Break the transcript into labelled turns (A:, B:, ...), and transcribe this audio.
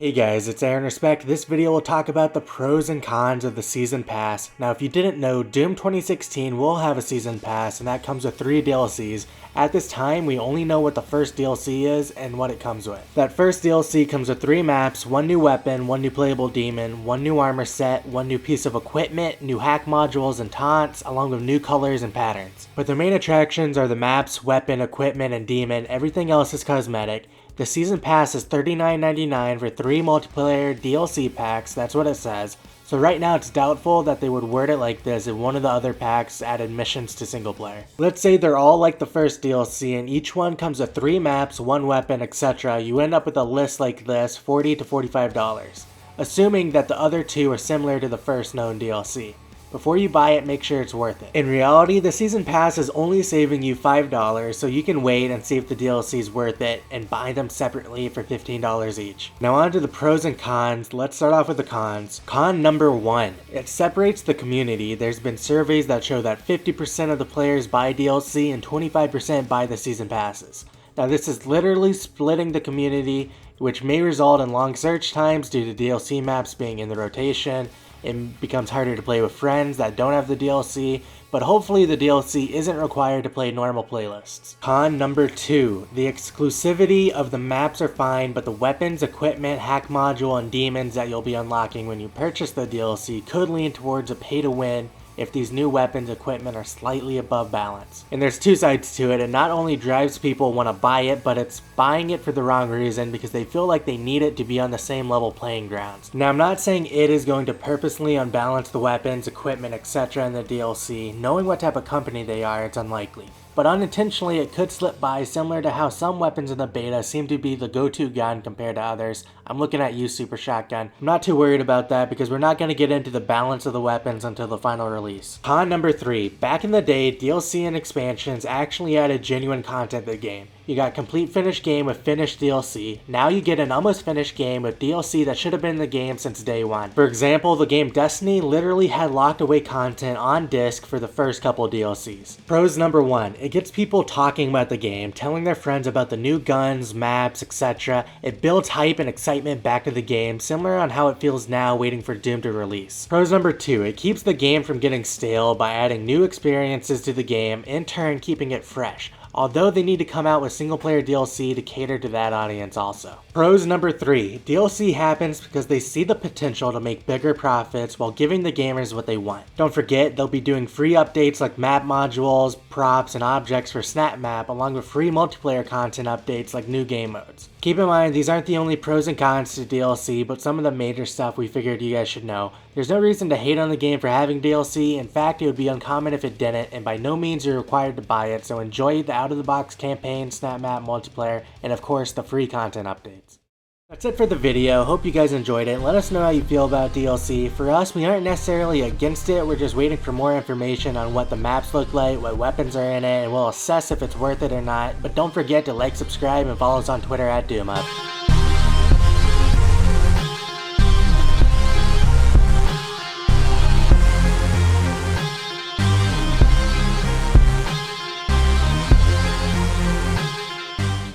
A: Hey guys, it's Aaron Respect. This video will talk about the pros and cons of the Season Pass. Now if you didn't know, Doom 2016 will have a Season Pass and that comes with 3 DLCs. At this time, we only know what the first DLC is and what it comes with. That first DLC comes with 3 maps, 1 new weapon, 1 new playable demon, 1 new armor set, 1 new piece of equipment, new hack modules and taunts, along with new colors and patterns. But the main attractions are the maps, weapon, equipment, and demon. Everything else is cosmetic. The Season Pass is $39.99 for 3 multiplayer DLC packs, that's what it says. So right now it's doubtful that they would word it like this if one of the other packs added missions to single player. Let's say they're all like the first DLC and each one comes with 3 maps, 1 weapon, etc. You end up with a list like this, $40 to $45. Assuming that the other 2 are similar to the first known DLC. Before you buy it, make sure it's worth it. In reality, the Season Pass is only saving you $5, so you can wait and see if the DLC is worth it and buy them separately for $15 each. Now on to the pros and cons. Let's start off with the cons. Con number 1. It separates the community. There's been surveys that show that 50% of the players buy DLC and 25% buy the Season Passes. Now this is literally splitting the community, which may result in long search times due to DLC maps being in the rotation. It becomes harder to play with friends that don't have the DLC, but hopefully the DLC isn't required to play normal playlists. Con number 2. The exclusivity of the maps are fine, but the weapons, equipment, hack module, and demons that you'll be unlocking when you purchase the DLC could lean towards a pay to win if these new weapons equipment are slightly above balance. And there's 2 sides to it. It not only drives people want to buy it, but it's buying it for the wrong reason because they feel like they need it to be on the same level playing grounds. Now I'm not saying it is going to purposely unbalance the weapons, equipment, etc. in the DLC. Knowing what type of company they are, it's unlikely. But unintentionally it could slip by, similar to how some weapons in the beta seem to be the go-to gun compared to others. I'm looking at you, Super Shotgun. I'm not too worried about that because we're not going to get into the balance of the weapons until the final release. Con number 3. Back in the day, DLC and expansions actually added genuine content to the game. You got complete finished game with finished DLC. Now you get an almost finished game with DLC that should have been in the game since day one. For example, the game Destiny literally had locked away content on disc for the first couple DLCs. Pros number 1. It gets people talking about the game, telling their friends about the new guns, maps, etc. It builds hype and excitement back to the game, similar on how it feels now waiting for Doom to release. Pros number 2. It keeps the game from getting stale by adding new experiences to the game, in turn keeping it fresh. Although they need to come out with single player DLC to cater to that audience also. Pros number 3. DLC happens because they see the potential to make bigger profits while giving the gamers what they want. Don't forget, they'll be doing free updates like map modules, props, and objects for Snap Map, along with free multiplayer content updates like new game modes. Keep in mind, these aren't the only pros and cons to DLC, but some of the major stuff we figured you guys should know. There's no reason to hate on the game for having DLC. In fact, it would be uncommon if it didn't, and by no means you're required to buy it, so enjoy the out-of-the-box campaign, Snap Map, multiplayer, and of course the free content updates. That's it for the video. Hope you guys enjoyed it. Let us know how you feel about DLC. For us, we aren't necessarily against it. We're just waiting for more information on what the maps look like, what weapons are in it, and we'll assess if it's worth it or not. But don't forget to like, subscribe, and follow us on Twitter @DoomUp.